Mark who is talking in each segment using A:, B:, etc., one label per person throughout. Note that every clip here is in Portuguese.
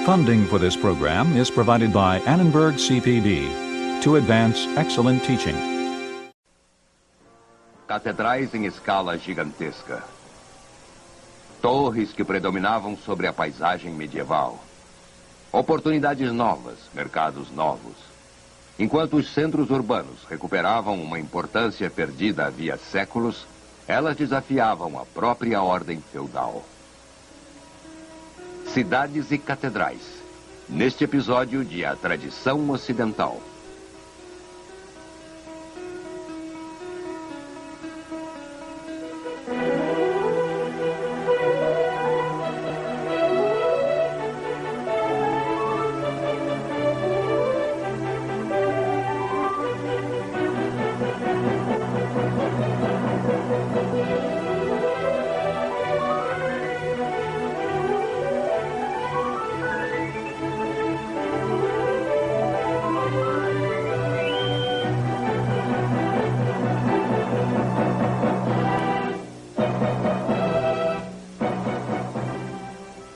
A: Funding for this program is provided by Annenberg CPD to advance excellent teaching.
B: Catedrais em escala gigantesca. Torres que predominavam sobre a paisagem medieval. Oportunidades novas, mercados novos. Enquanto os centros urbanos recuperavam uma importância perdida havia séculos, elas desafiavam a própria ordem feudal. Cidades e catedrais. Neste episódio de A Tradição Ocidental.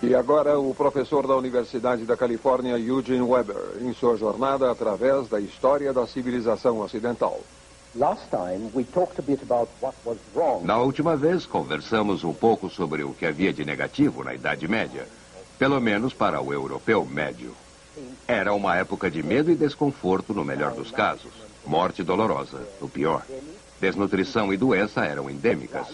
C: E agora o professor da Universidade da Califórnia, Eugene Weber, em sua jornada através da história da civilização ocidental.
B: Na última vez, conversamos um pouco sobre o que havia de negativo na Idade Média, pelo menos para o europeu médio. Era uma época de medo e desconforto no melhor dos casos, morte dolorosa no pior. Desnutrição e doença eram endêmicas.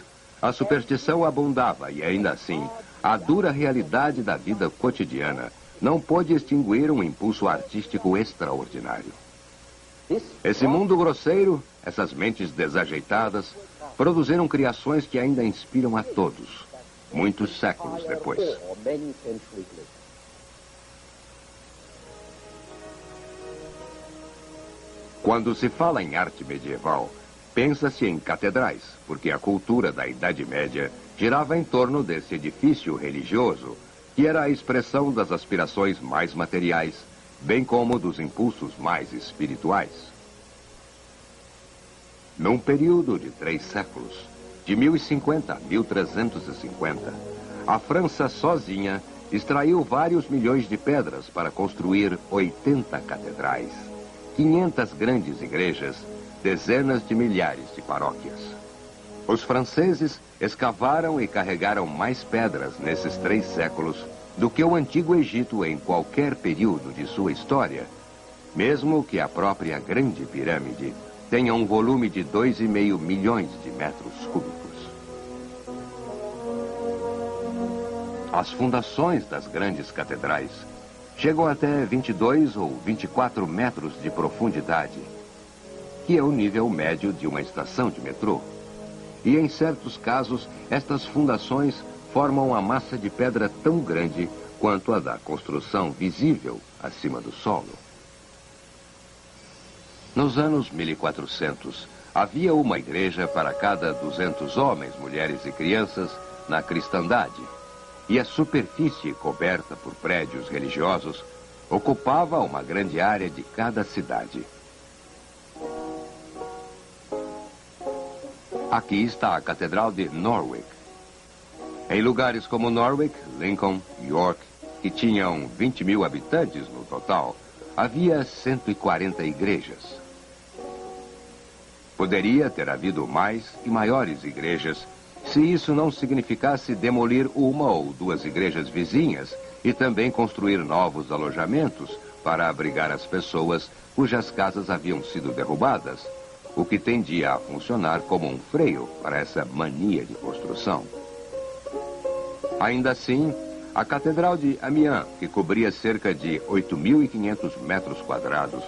B: A superstição abundava e, ainda assim, a dura realidade da vida cotidiana não pôde extinguir um impulso artístico extraordinário. Esse mundo grosseiro, essas mentes desajeitadas, produziram criações que ainda inspiram a todos, muitos séculos depois. Quando se fala em arte medieval, pensa-se em catedrais, porque a cultura da Idade Média girava em torno desse edifício religioso, que era a expressão das aspirações mais materiais, bem como dos impulsos mais espirituais. Num período de 3 séculos, de 1050 a 1350, a França sozinha extraiu vários milhões de pedras para construir 80 catedrais, 500 grandes igrejas, dezenas de milhares de paróquias. Os franceses escavaram e carregaram mais pedras nesses 3 séculos do que o Antigo Egito em qualquer período de sua história, mesmo que a própria Grande Pirâmide tenha um volume de 2,5 milhões de metros cúbicos. As fundações das grandes catedrais chegam até 22 ou 24 metros de profundidade, que é o nível médio de uma estação de metrô. E em certos casos, estas fundações formam a massa de pedra tão grande quanto a da construção visível acima do solo. Nos anos 1400, havia uma igreja para cada 200 homens, mulheres e crianças na cristandade, e a superfície coberta por prédios religiosos ocupava uma grande área de cada cidade. Aqui está a Catedral de Norwich. Em lugares como Norwich, Lincoln, York, que tinham 20 mil habitantes no total, havia 140 igrejas. Poderia ter havido mais e maiores igrejas se isso não significasse demolir uma ou 2 igrejas vizinhas e também construir novos alojamentos para abrigar as pessoas cujas casas haviam sido derrubadas, o que tendia a funcionar como um freio para essa mania de construção. Ainda assim, a Catedral de Amiens, que cobria cerca de 8.500 metros quadrados,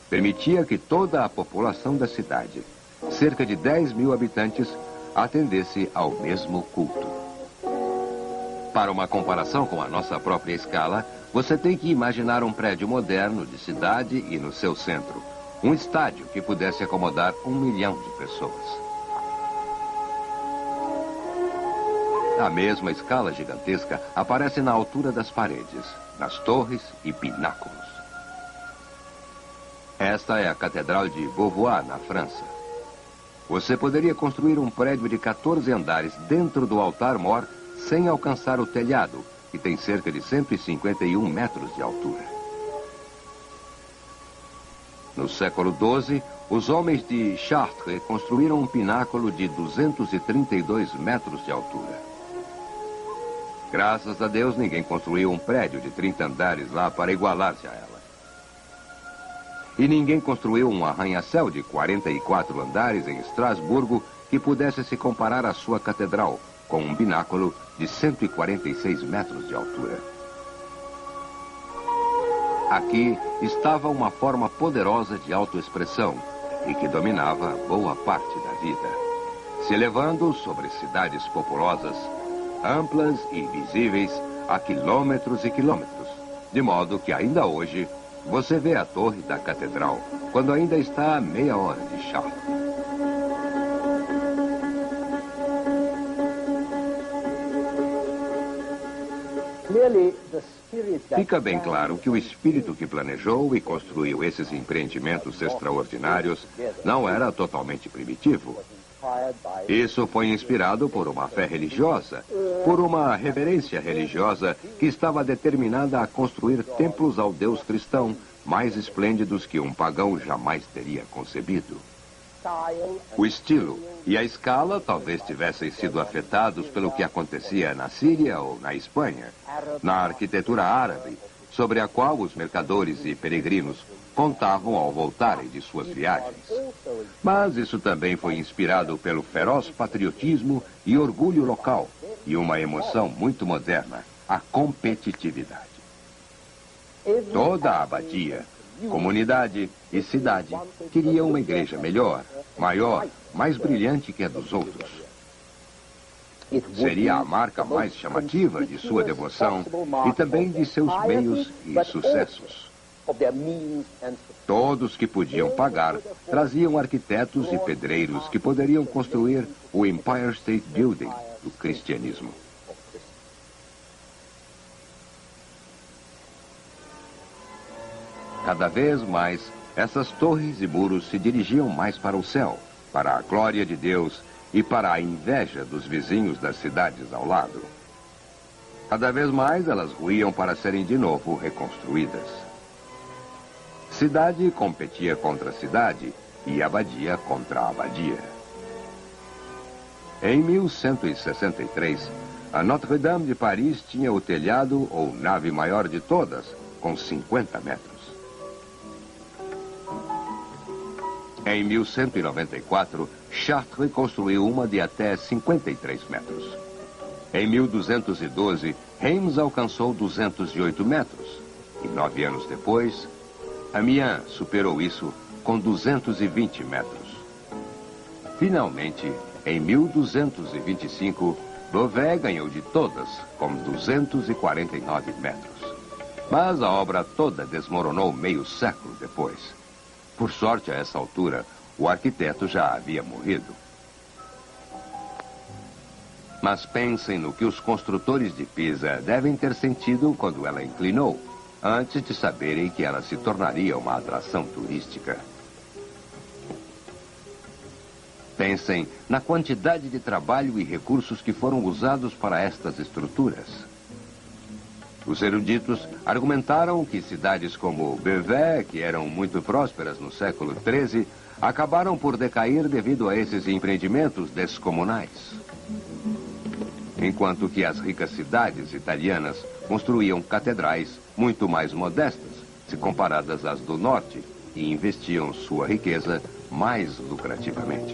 B: permitia que toda a população da cidade, cerca de 10 mil habitantes, atendesse ao mesmo culto. Para uma comparação com a nossa própria escala, você tem que imaginar um prédio moderno de cidade e no seu centro, um estádio que pudesse acomodar 1 milhão de pessoas. A mesma escala gigantesca aparece na altura das paredes, nas torres e pináculos. Esta é a Catedral de Beauvoir, na França. Você poderia construir um prédio de 14 andares dentro do altar-mor sem alcançar o telhado, que tem cerca de 151 metros de altura. No século XII, os homens de Chartres construíram um pináculo de 232 metros de altura. Graças a Deus, ninguém construiu um prédio de 30 andares lá para igualar-se a ela. E ninguém construiu um arranha-céu de 44 andares em Estrasburgo que pudesse se comparar à sua catedral, com um pináculo de 146 metros de altura. Aqui estava uma forma poderosa de autoexpressão e que dominava boa parte da vida, se elevando sobre cidades populosas, amplas e visíveis a quilômetros e quilômetros, de modo que ainda hoje você vê a torre da catedral quando ainda está a meia hora de Chartres. Fica bem claro que o espírito que planejou e construiu esses empreendimentos extraordinários não era totalmente primitivo. Isso foi inspirado por uma fé religiosa, por uma reverência religiosa que estava determinada a construir templos ao Deus cristão mais esplêndidos que um pagão jamais teria concebido. O estilo e a escala talvez tivessem sido afetados pelo que acontecia na Síria ou na Espanha, na arquitetura árabe, sobre a qual os mercadores e peregrinos contavam ao voltarem de suas viagens. Mas isso também foi inspirado pelo feroz patriotismo e orgulho local e uma emoção muito moderna, a competitividade. Toda a abadia, comunidade e cidade queria uma igreja melhor, maior, mais brilhante que a dos outros. Seria a marca mais chamativa de sua devoção e também de seus meios e sucessos. Todos que podiam pagar traziam arquitetos e pedreiros que poderiam construir o Empire State Building do cristianismo. Cada vez mais, essas torres e muros se dirigiam mais para o céu, para a glória de Deus e para a inveja dos vizinhos das cidades ao lado. Cada vez mais elas ruíam para serem de novo reconstruídas. Cidade competia contra cidade e abadia contra abadia. Em 1163, a Notre-Dame de Paris tinha o telhado ou nave maior de todas, com 50 metros. Em 1194, Chartres construiu uma de até 53 metros. Em 1212, Reims alcançou 208 metros. E 9 anos depois, Amiens superou isso com 220 metros. Finalmente, em 1225, Beauvais ganhou de todas com 249 metros. Mas a obra toda desmoronou meio século depois. Por sorte, a essa altura, o arquiteto já havia morrido. Mas pensem no que os construtores de Pisa devem ter sentido quando ela inclinou, antes de saberem que ela se tornaria uma atração turística. Pensem na quantidade de trabalho e recursos que foram usados para estas estruturas. Os eruditos argumentaram que cidades como Beauvais, que eram muito prósperas no século XIII, acabaram por decair devido a esses empreendimentos descomunais. Enquanto que as ricas cidades italianas construíam catedrais muito mais modestas, se comparadas às do norte, e investiam sua riqueza mais lucrativamente.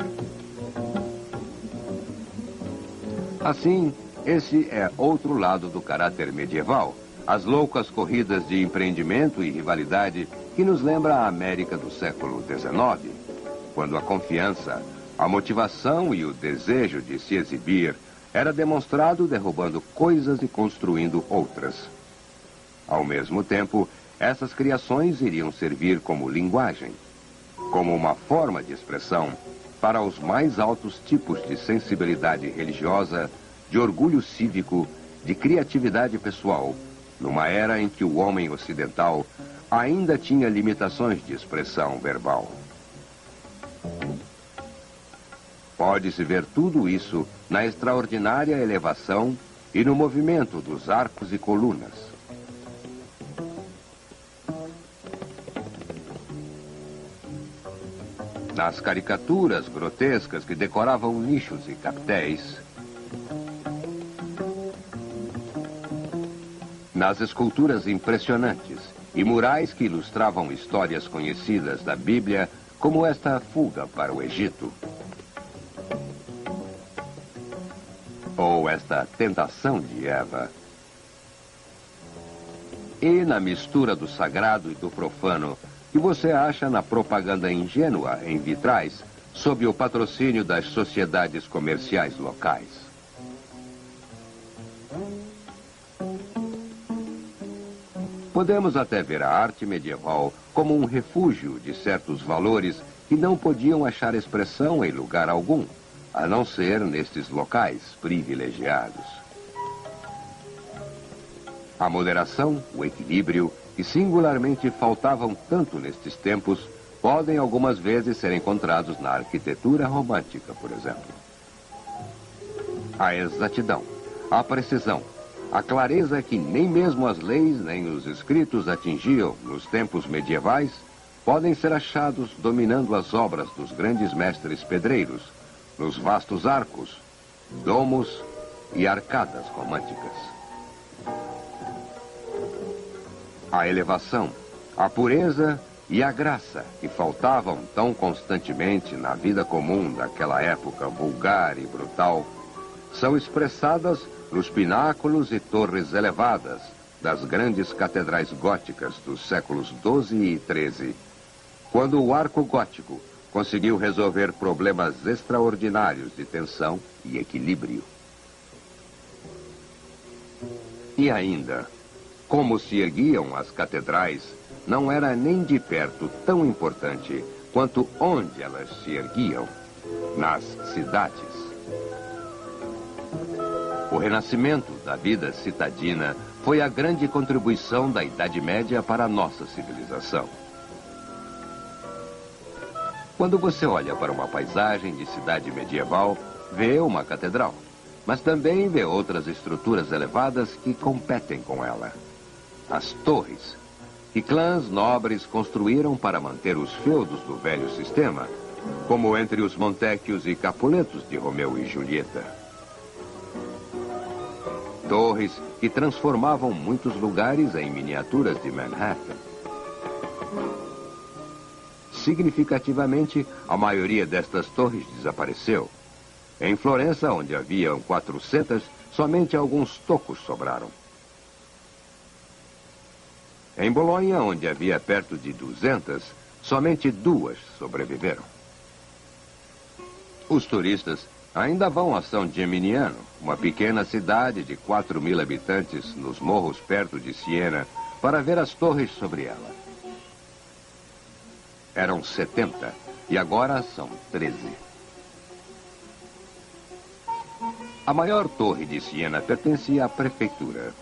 B: Assim, esse é outro lado do caráter medieval, as loucas corridas de empreendimento e rivalidade que nos lembra a América do século XIX, quando a confiança, a motivação e o desejo de se exibir era demonstrado derrubando coisas e construindo outras. Ao mesmo tempo, essas criações iriam servir como linguagem, como uma forma de expressão para os mais altos tipos de sensibilidade religiosa, de orgulho cívico, de criatividade pessoal, numa era em que o homem ocidental ainda tinha limitações de expressão verbal. Pode-se ver tudo isso na extraordinária elevação e no movimento dos arcos e colunas. Nas caricaturas grotescas que decoravam nichos e capitéis, nas esculturas impressionantes e murais que ilustravam histórias conhecidas da Bíblia, como esta fuga para o Egito, ou esta tentação de Eva, e na mistura do sagrado e do profano que você acha na propaganda ingênua em vitrais, sob o patrocínio das sociedades comerciais locais. Podemos até ver a arte medieval como um refúgio de certos valores que não podiam achar expressão em lugar algum, a não ser nestes locais privilegiados. A moderação, o equilíbrio, que singularmente faltavam tanto nestes tempos, podem algumas vezes ser encontrados na arquitetura romântica, por exemplo. A exatidão, a precisão, a clareza que nem mesmo as leis nem os escritos atingiam nos tempos medievais, podem ser achados dominando as obras dos grandes mestres pedreiros, nos vastos arcos, domos e arcadas românticas. A elevação, a pureza e a graça que faltavam tão constantemente na vida comum daquela época vulgar e brutal, são expressadas nos pináculos e torres elevadas das grandes catedrais góticas dos séculos XII e XIII, quando o arco gótico conseguiu resolver problemas extraordinários de tensão e equilíbrio. E ainda, como se erguiam as catedrais, não era nem de perto tão importante quanto onde elas se erguiam, nas cidades. O renascimento da vida citadina foi a grande contribuição da Idade Média para a nossa civilização. Quando você olha para uma paisagem de cidade medieval, vê uma catedral, mas também vê outras estruturas elevadas que competem com ela. As torres, que clãs nobres construíram para manter os feudos do velho sistema, como entre os Montecchios e Capuletos de Romeu e Julieta. Torres que transformavam muitos lugares em miniaturas de Manhattan. Significativamente, a maioria destas torres desapareceu. Em Florença, onde haviam 400, somente alguns tocos sobraram. Em Bolonha, onde havia perto de 200, somente 2 sobreviveram. Os turistas ainda vão a São Geminiano, uma pequena cidade de 4.000 habitantes nos morros perto de Siena, para ver as torres sobre ela. Eram 70 e agora são 13. A maior torre de Siena pertencia à prefeitura.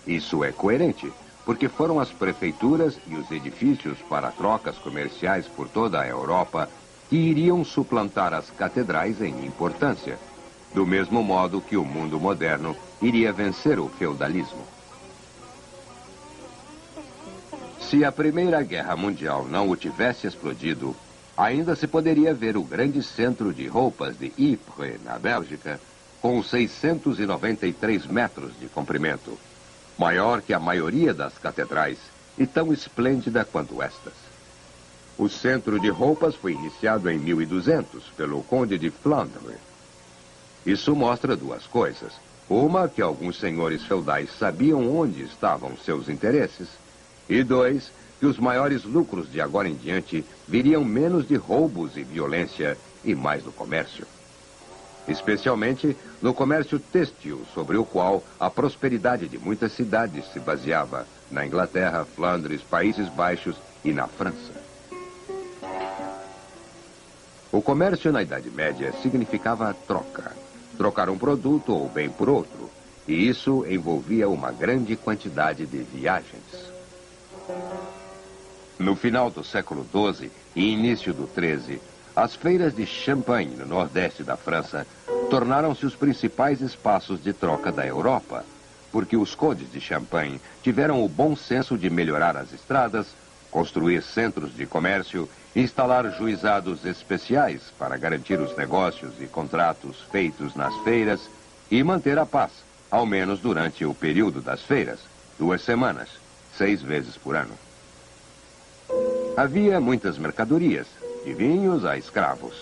B: Isso é coerente, porque foram as prefeituras e os edifícios para trocas comerciais por toda a Europa que iriam suplantar as catedrais em importância, do mesmo modo que o mundo moderno iria vencer o feudalismo. Se a Primeira Guerra Mundial não o tivesse explodido, ainda se poderia ver o grande centro de roupas de Ypres, na Bélgica, com 693 metros de comprimento, maior que a maioria das catedrais e tão esplêndida quanto estas. O centro de roupas foi iniciado em 1200 pelo Conde de Flandre. Isso mostra duas coisas. Uma, que alguns senhores feudais sabiam onde estavam seus interesses. E 2, que os maiores lucros de agora em diante viriam menos de roubos e violência e mais do comércio. Especialmente no comércio têxtil, sobre o qual a prosperidade de muitas cidades se baseava, na Inglaterra, Flandres, Países Baixos e na França. O comércio na Idade Média significava troca. Trocar um produto ou bem por outro. E isso envolvia uma grande quantidade de viagens. No final do século XII e início do XIII, as feiras de Champagne, no nordeste da França, tornaram-se os principais espaços de troca da Europa, porque os condes de Champagne tiveram o bom senso de melhorar as estradas, construir centros de comércio, instalar juizados especiais para garantir os negócios e contratos feitos nas feiras e manter a paz, ao menos durante o período das feiras, 2 semanas, 6 vezes por ano. Havia muitas mercadorias, de vinhos a escravos,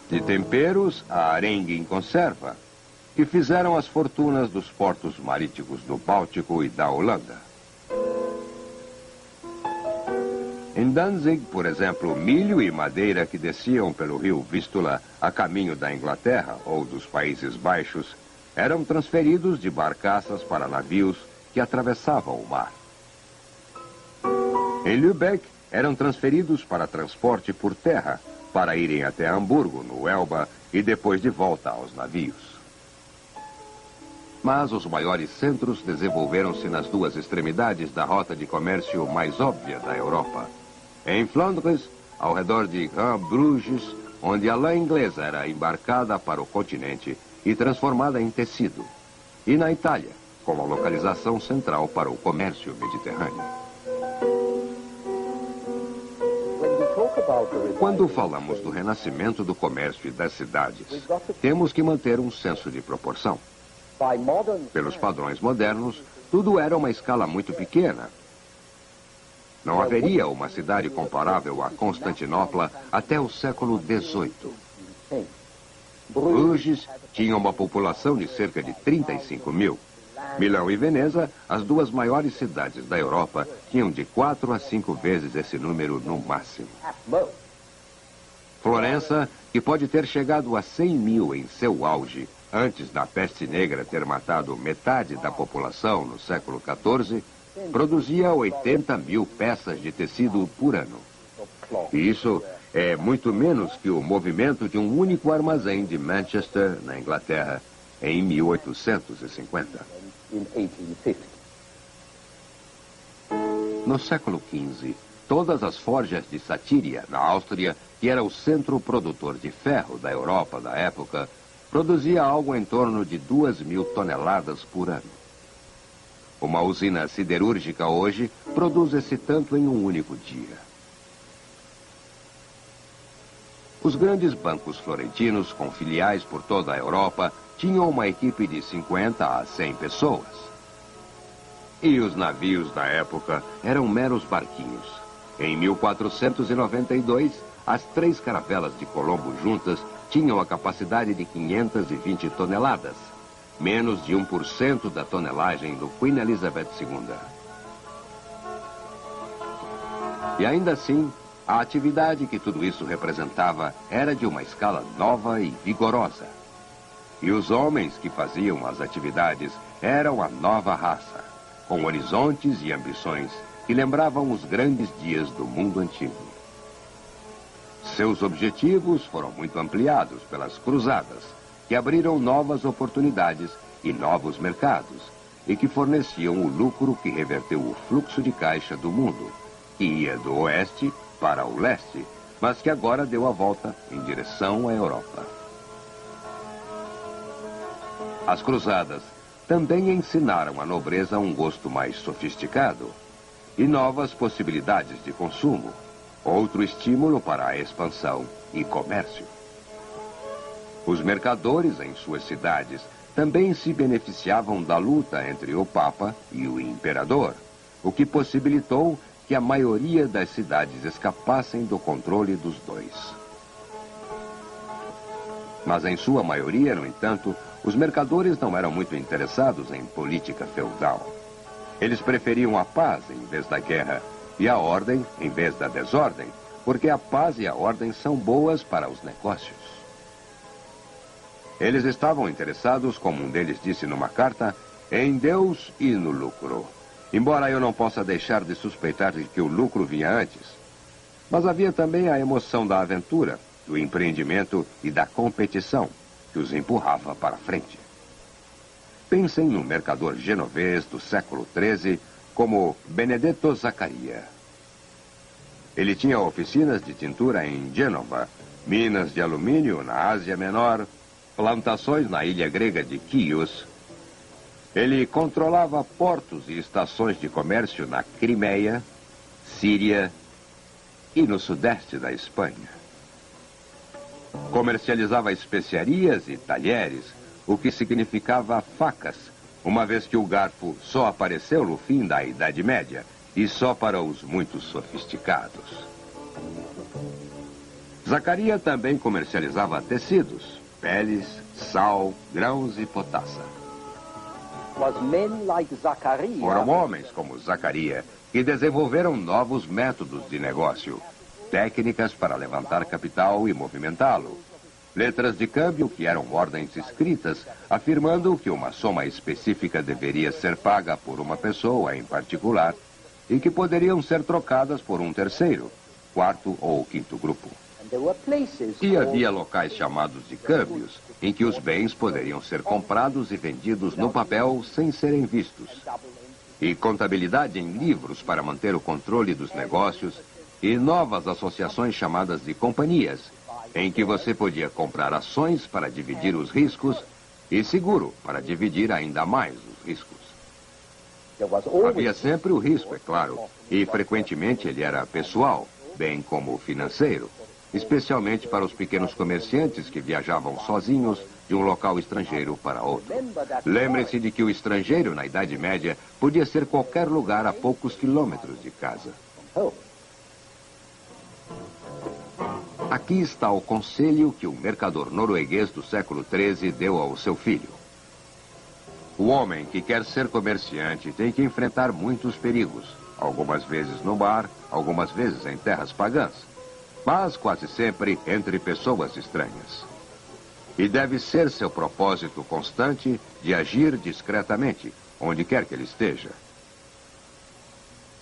B: de temperos a arengue em conserva, que fizeram as fortunas dos portos marítimos do Báltico e da Holanda. Em Danzig, por exemplo, milho e madeira que desciam pelo rio Vístula a caminho da Inglaterra ou dos Países Baixos eram transferidos de barcaças para navios que atravessavam o mar. Em Lübeck, eram transferidos para transporte por terra, para irem até Hamburgo, no Elba, e depois de volta aos navios. Mas os maiores centros desenvolveram-se nas 2 extremidades da rota de comércio mais óbvia da Europa. Em Flandres, ao redor de Bruges, onde a lã inglesa era embarcada para o continente e transformada em tecido. E na Itália, como a localização central para o comércio mediterrâneo. Quando falamos do renascimento do comércio e das cidades, temos que manter um senso de proporção. Pelos padrões modernos, tudo era uma escala muito pequena. Não haveria uma cidade comparável a Constantinopla até o século XVIII. Bruges tinha uma população de cerca de 35 mil. Milão e Veneza, as 2 maiores cidades da Europa, tinham de 4 a 5 vezes esse número no máximo. Florença, que pode ter chegado a 100 mil em seu auge, antes da peste negra ter matado metade da população no século XIV, produzia 80 mil peças de tecido por ano. E isso é muito menos que o movimento de um único armazém de Manchester, na Inglaterra, em 1850. No século XV, todas as forjas de Satíria, na Áustria, que era o centro produtor de ferro da Europa da época, produzia algo em torno de 2.000 toneladas por ano. Uma usina siderúrgica hoje produz esse tanto em um único dia. Os grandes bancos florentinos, com filiais por toda a Europa, tinham uma equipe de 50 a 100 pessoas. E os navios da época eram meros barquinhos. Em 1492, as 3 caravelas de Colombo juntas tinham a capacidade de 520 toneladas, menos de 1% da tonelagem do Queen Elizabeth II. E ainda assim, a atividade que tudo isso representava era de uma escala nova e vigorosa. E os homens que faziam as atividades eram a nova raça, com horizontes e ambições que lembravam os grandes dias do mundo antigo. Seus objetivos foram muito ampliados pelas cruzadas, que abriram novas oportunidades e novos mercados, e que forneciam o lucro que reverteu o fluxo de caixa do mundo, que ia do oeste para o leste, mas que agora deu a volta em direção à Europa. As cruzadas também ensinaram à nobreza um gosto mais sofisticado e novas possibilidades de consumo, outro estímulo para a expansão e comércio. Os mercadores em suas cidades também se beneficiavam da luta entre o Papa e o Imperador, o que possibilitou que a maioria das cidades escapassem do controle dos dois. Mas em sua maioria, no entanto, os mercadores não eram muito interessados em política feudal. Eles preferiam a paz em vez da guerra e a ordem em vez da desordem, porque a paz e a ordem são boas para os negócios. Eles estavam interessados, como um deles disse numa carta, em Deus e no lucro. Embora eu não possa deixar de suspeitar de que o lucro vinha antes. Mas havia também a emoção da aventura, do empreendimento e da competição, que os empurrava para frente. Pensem no mercador genovês do século XIII, como Benedetto Zaccaria. Ele tinha oficinas de tintura em Gênova, minas de alumínio na Ásia Menor, plantações na ilha grega de Chios. Ele controlava portos e estações de comércio na Crimeia, Síria e no sudeste da Espanha. Comercializava especiarias e talheres, o que significava facas, uma vez que o garfo só apareceu no fim da Idade Média e só para os muito sofisticados. Zaccaria também comercializava tecidos, peles, sal, grãos e potassa. Foram homens como Zaccaria que desenvolveram novos métodos de negócio, técnicas para levantar capital e movimentá-lo, letras de câmbio que eram ordens escritas, afirmando que uma soma específica deveria ser paga por uma pessoa em particular e que poderiam ser trocadas por um terceiro, quarto ou quinto grupo. E havia locais chamados de câmbios, em que os bens poderiam ser comprados e vendidos no papel sem serem vistos. E contabilidade em livros para manter o controle dos negócios e novas associações chamadas de companhias, em que você podia comprar ações para dividir os riscos e seguro para dividir ainda mais os riscos. Havia sempre o risco, é claro, e frequentemente ele era pessoal, bem como financeiro, especialmente para os pequenos comerciantes que viajavam sozinhos de um local estrangeiro para outro. Lembre-se de que o estrangeiro, na Idade Média, podia ser qualquer lugar a poucos quilômetros de casa. Aqui está o conselho que o mercador norueguês do século XIII deu ao seu filho. O homem que quer ser comerciante tem que enfrentar muitos perigos, algumas vezes no mar, algumas vezes em terras pagãs, mas quase sempre entre pessoas estranhas. E deve ser seu propósito constante de agir discretamente, onde quer que ele esteja.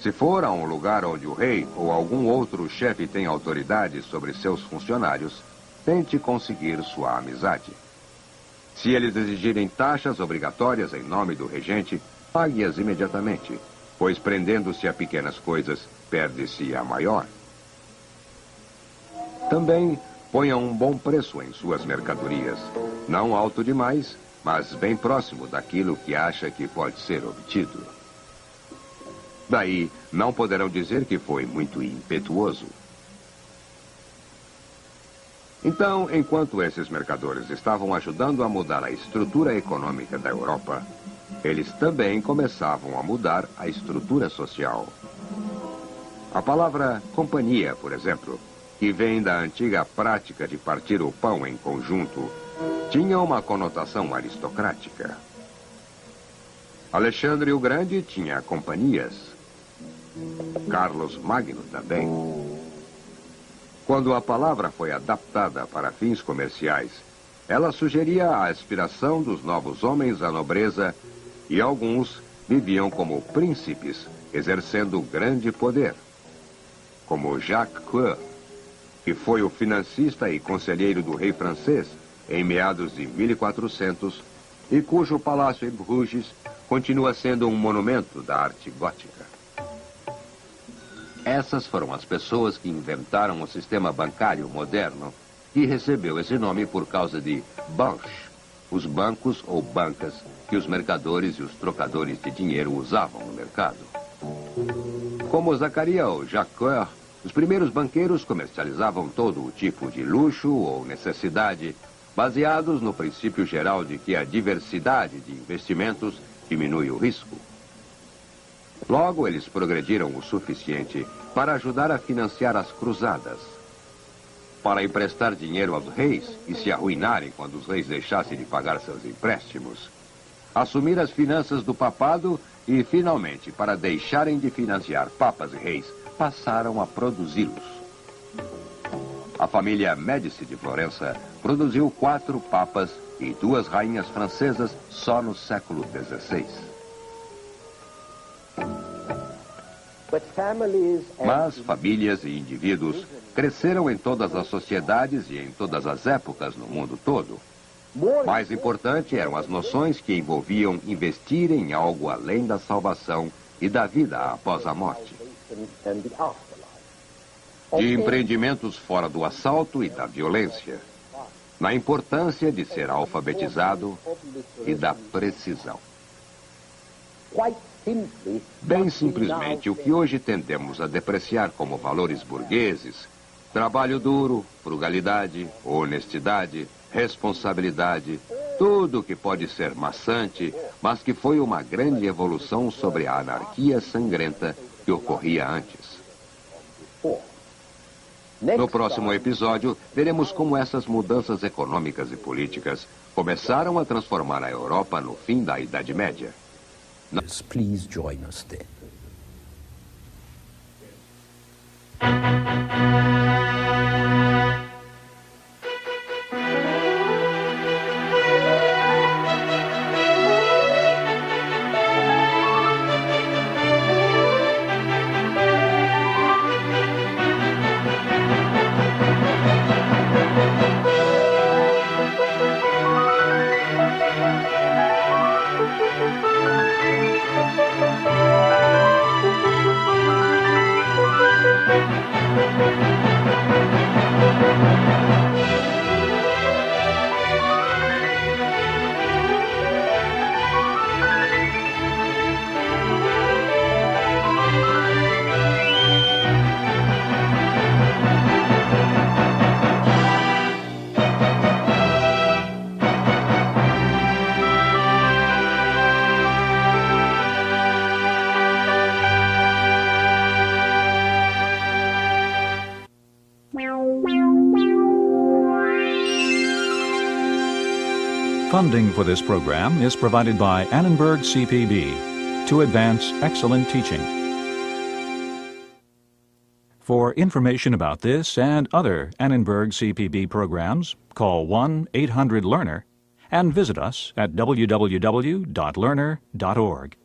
B: Se for a um lugar onde o rei ou algum outro chefe tem autoridade sobre seus funcionários, tente conseguir sua amizade. Se eles exigirem taxas obrigatórias em nome do regente, pague-as imediatamente, pois prendendo-se a pequenas coisas, perde-se a maior. Também ponha um bom preço em suas mercadorias, não alto demais, mas bem próximo daquilo que acha que pode ser obtido. Daí, não poderão dizer que foi muito impetuoso. Então, enquanto esses mercadores estavam ajudando a mudar a estrutura econômica da Europa, eles também começavam a mudar a estrutura social. A palavra companhia, por exemplo, que vem da antiga prática de partir o pão em conjunto, tinha uma conotação aristocrática. Alexandre o Grande tinha companhias. Carlos Magno também. Quando a palavra foi adaptada para fins comerciais, ela sugeria a aspiração dos novos homens à nobreza e alguns viviam como príncipes, exercendo grande poder. Como Jacques Coeur, que foi o financista e conselheiro do rei francês em meados de 1400 e cujo palácio em Bruges continua sendo um monumento da arte gótica. Essas foram as pessoas que inventaram o sistema bancário moderno e recebeu esse nome por causa de banques, os bancos ou bancas que os mercadores e os trocadores de dinheiro usavam no mercado. Como Zaccaria ou Jacques Coeur, os primeiros banqueiros comercializavam todo o tipo de luxo ou necessidade, baseados no princípio geral de que a diversidade de investimentos diminui o risco. Logo, eles progrediram o suficiente para ajudar a financiar as cruzadas, para emprestar dinheiro aos reis e se arruinarem quando os reis deixassem de pagar seus empréstimos, assumir as finanças do papado e, finalmente, para deixarem de financiar papas e reis, passaram a produzi-los. A família Médici de Florença produziu 4 papas e 2 rainhas francesas só no século XVI. Mas famílias e indivíduos cresceram em todas as sociedades e em todas as épocas no mundo todo. Mais importante eram as noções que envolviam investir em algo além da salvação e da vida após a morte. De empreendimentos fora do assalto e da violência. Na importância de ser alfabetizado e da precisão. Bem simplesmente, o que hoje tendemos a depreciar como valores burgueses, trabalho duro, frugalidade, honestidade, responsabilidade, tudo que pode ser maçante, mas que foi uma grande evolução sobre a anarquia sangrenta que ocorria antes. No próximo episódio, veremos como essas mudanças econômicas e políticas começaram a transformar a Europa no fim da Idade Média.
D: Please join us then.
A: Funding for this program is provided by Annenberg CPB to advance excellent teaching. For information about this and other Annenberg CPB programs, call 1-800-LEARNER and visit us at www.learner.org.